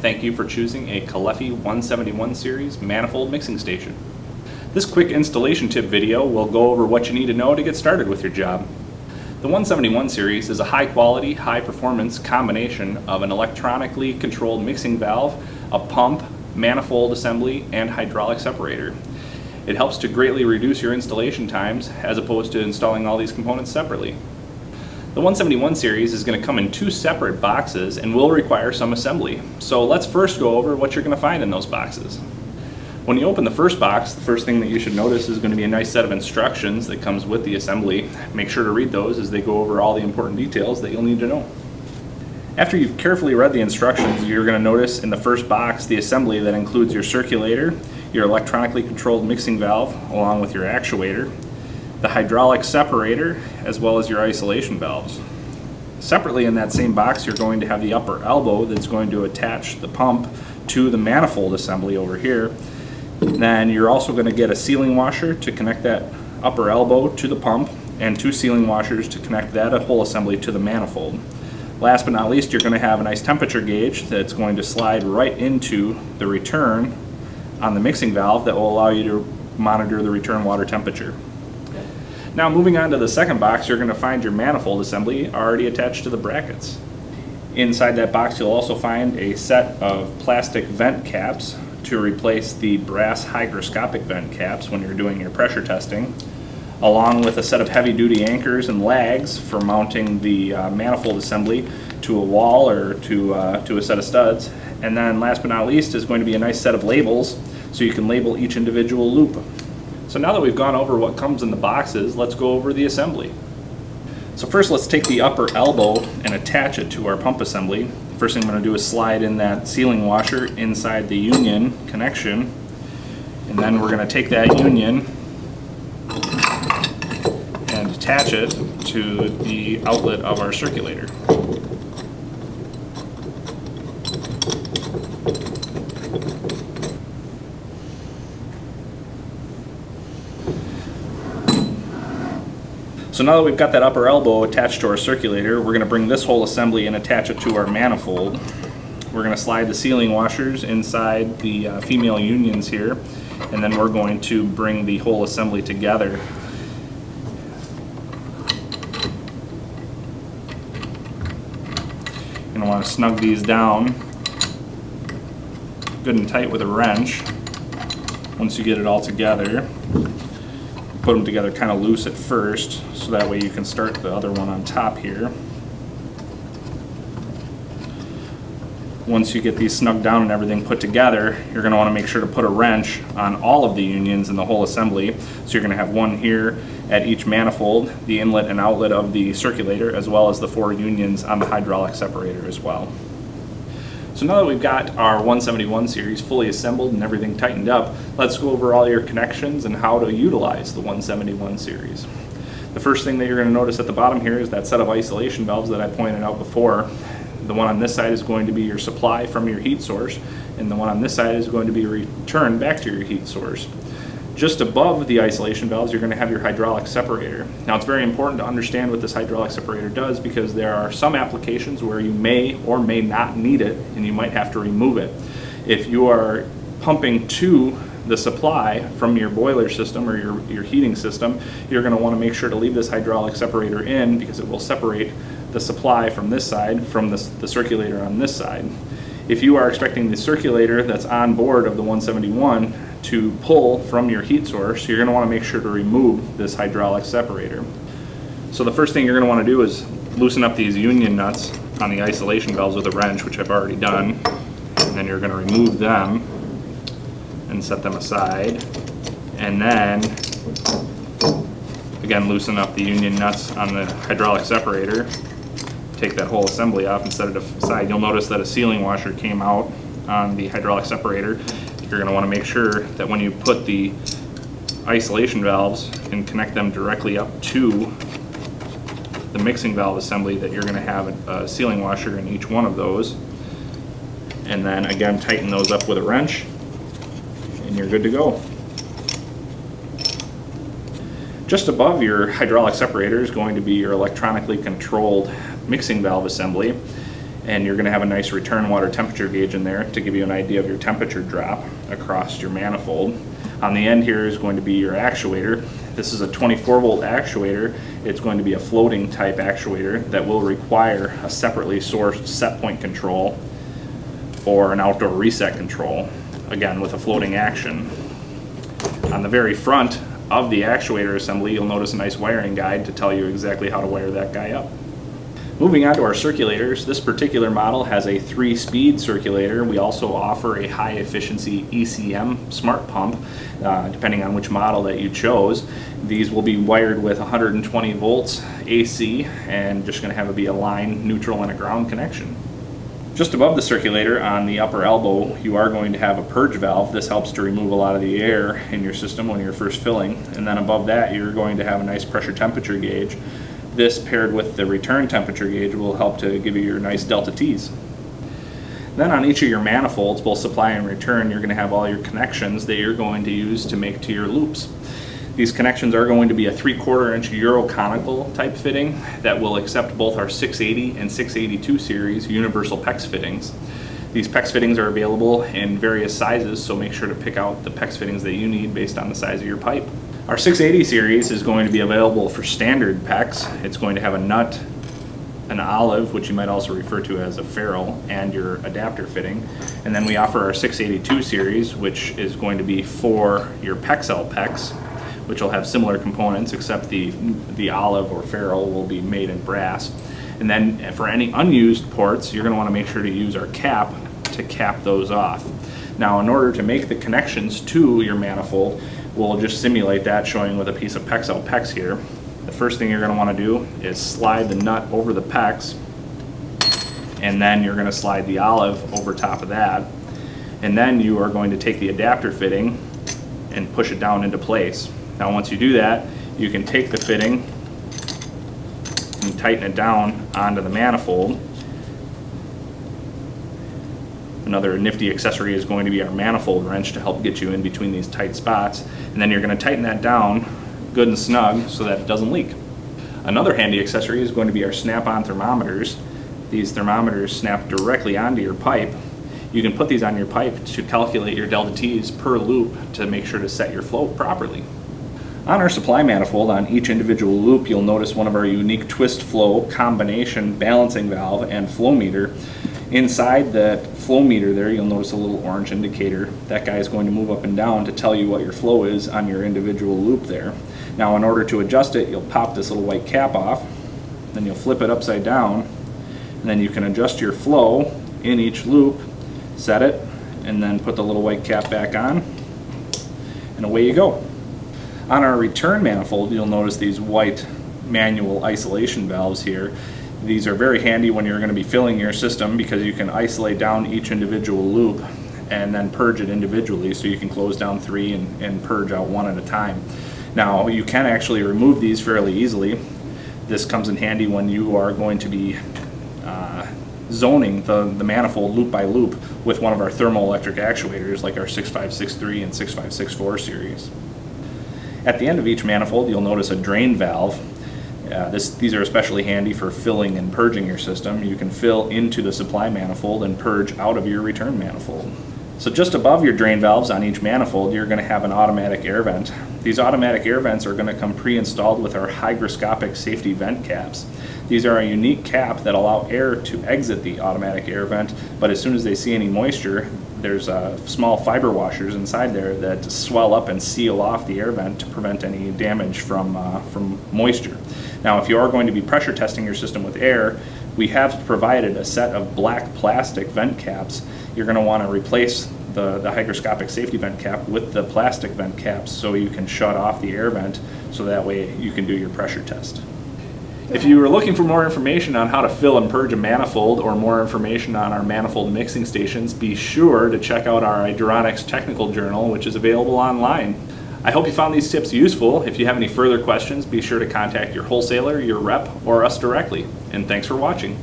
Thank you for choosing a Caleffi 171 series manifold mixing station. This quick installation tip video will go over what you need to know to get started with your job. The 171 series is a high quality, high performance combination of an electronically controlled mixing valve, a pump, manifold assembly, and hydraulic separator. It helps to greatly reduce your installation times as opposed to installing all these components separately. The 171 series is going to come in two separate boxes and will require some assembly. So let's first go over what you're going to find in those boxes. When you open the first box, the first thing that you should notice is going to be a nice set of instructions that comes with the assembly. Make sure to read those as they go over all the important details that you'll need to know. After you've carefully read the instructions, you're going to notice in the first box the assembly that includes your circulator, your electronically controlled mixing valve, along with your actuator, the hydraulic separator, as well as your isolation valves. Separately in that same box, you're going to have the upper elbow that's going to attach the pump to the manifold assembly over here. Then you're also going to get a sealing washer to connect that upper elbow to the pump, and two sealing washers to connect that whole assembly to the manifold. Last but not least, you're going to have a nice temperature gauge that's going to slide right into the return on the mixing valve that will allow you to monitor the return water temperature. Now moving on to the second box, you're going to find your manifold assembly already attached to the brackets. Inside that box you'll also find a set of plastic vent caps to replace the brass hygroscopic vent caps when you're doing your pressure testing, along with a set of heavy-duty anchors and lags for mounting the manifold assembly to a wall or to a set of studs. And then last but not least is going to be a nice set of labels so you can label each individual loop. So now that we've gone over what comes in the boxes, let's go over the assembly. So first let's take the upper elbow and attach it to our pump assembly. First thing I'm going to do is slide in that sealing washer inside the union connection, and then we're going to take that union and attach it to the outlet of our circulator. So now that we've got that upper elbow attached to our circulator, we're going to bring this whole assembly and attach it to our manifold. We're going to slide the sealing washers inside the female unions here, and then we're going to bring the whole assembly together. You're going to want to snug these down good and tight with a wrench once you get it all together. Put them together kind of loose at first, so that way you can start the other one on top here. Once you get these snugged down and everything put together, you're going to want to make sure to put a wrench on all of the unions in the whole assembly. So you're going to have one here at each manifold, the inlet and outlet of the circulator, as well as the 4 unions on the hydraulic separator as well. So now that we've got our 171 series fully assembled and everything tightened up, let's go over all your connections and how to utilize the 171 series. The first thing that you're going to notice at the bottom here is that set of isolation valves that I pointed out before. The one on this side is going to be your supply from your heat source, and the one on this side is going to be returned back to your heat source. Just above the isolation valves, you're going to have your hydraulic separator. Now it's very important to understand what this hydraulic separator does, because there are some applications where you may or may not need it and you might have to remove it. If you are pumping to the supply from your boiler system or your heating system, you're going to want to make sure to leave this hydraulic separator in, because it will separate the supply from this side from the circulator on this side. If you are expecting the circulator that's on board of the 171 to pull from your heat source, you're going to want to make sure to remove this hydraulic separator. So the first thing you're going to want to do is loosen up these union nuts on the isolation valves with a wrench, which I've already done, and then you're going to remove them and set them aside, and then again loosen up the union nuts on the hydraulic separator. Take that whole assembly off and set it aside. You'll notice that a sealing washer came out on the hydraulic separator. You're going to want to make sure that when you put the isolation valves and connect them directly up to the mixing valve assembly, that you're going to have a sealing washer in each one of those. And then again tighten those up with a wrench and you're good to go. Just above your hydraulic separator is going to be your electronically controlled mixing valve assembly. And you're going to have a nice return water temperature gauge in there to give you an idea of your temperature drop across your manifold. On the end here is going to be your actuator. This is a 24 volt actuator. It's going to be a floating type actuator that will require a separately sourced set point control or an outdoor reset control, again with a floating action. On the very front of the actuator assembly, you'll notice a nice wiring guide to tell you exactly how to wire that guy up. Moving on to our circulators, this particular model has a 3-speed circulator. We also offer a high efficiency ECM smart pump, depending on which model that you chose. These will be wired with 120 volts AC and just going to have a line, neutral, and a ground connection. Just above the circulator on the upper elbow, you are going to have a purge valve. This helps to remove a lot of the air in your system when you're first filling. And then above that, you're going to have a nice pressure temperature gauge. This paired with the return temperature gauge will help to give you your nice delta T's. Then on each of your manifolds, both supply and return, you're going to have all your connections that you're going to use to make to your loops. These connections are going to be a 3/4 inch Euro conical type fitting that will accept both our 680 and 682 series universal PEX fittings. These PEX fittings are available in various sizes, so make sure to pick out the PEX fittings that you need based on the size of your pipe. Our 680 series is going to be available for standard PEX. It's going to have a nut, an olive, which you might also refer to as a ferrule, and your adapter fitting. And then we offer our 682 series, which is going to be for your PEXL PEX, which will have similar components, except the olive or ferrule will be made in brass. And then for any unused ports, you're going to want to make sure to use our cap to cap those off. Now, in order to make the connections to your manifold, we'll just simulate that, showing with a piece of PEXL PEX here. The first thing you're going to want to do is slide the nut over the PEX, and then you're going to slide the olive over top of that. And then you are going to take the adapter fitting and push it down into place. Now, once you do that, you can take the fitting and tighten it down onto the manifold. Another nifty accessory is going to be our manifold wrench to help get you in between these tight spots. And then you're going to tighten that down good and snug so that it doesn't leak. Another handy accessory is going to be our snap-on thermometers. These thermometers snap directly onto your pipe. You can put these on your pipe to calculate your delta T's per loop to make sure to set your flow properly. On our supply manifold, on each individual loop, you'll notice one of our unique twist flow combination balancing valve and flow meter. Inside that flow meter there, you'll notice a little orange indicator. That guy is going to move up and down to tell you what your flow is on your individual loop there. Now, in order to adjust it, you'll pop this little white cap off, then you'll flip it upside down, and then you can adjust your flow in each loop, set it, and then put the little white cap back on, and away you go. On our return manifold, you'll notice these white manual isolation valves here. These are very handy when you're going to be filling your system because you can isolate down each individual loop and then purge it individually, so you can close down 3 and purge out 1 at a time. Now, you can actually remove these fairly easily. This comes in handy when you are going to be zoning the manifold loop by loop with one of our thermoelectric actuators like our 6563 and 6564 series. At the end of each manifold, you'll notice a drain valve. These are especially handy for filling and purging your system. You can fill into the supply manifold and purge out of your return manifold. So just above your drain valves on each manifold, you're going to have an automatic air vent. These automatic air vents are going to come pre-installed with our hygroscopic safety vent caps. These are a unique cap that allow air to exit the automatic air vent, but as soon as they see any moisture, there's small fiber washers inside there that swell up and seal off the air vent to prevent any damage from moisture. Now, if you are going to be pressure testing your system with air, we have provided a set of black plastic vent caps. You're going to want to replace the hygroscopic safety vent cap with the plastic vent caps so you can shut off the air vent, so that way you can do your pressure test. If you are looking for more information on how to fill and purge a manifold, or more information on our manifold mixing stations, be sure to check out our Hydronics technical journal, which is available online. I hope you found these tips useful. If you have any further questions, be sure to contact your wholesaler, your rep, or us directly. And thanks for watching.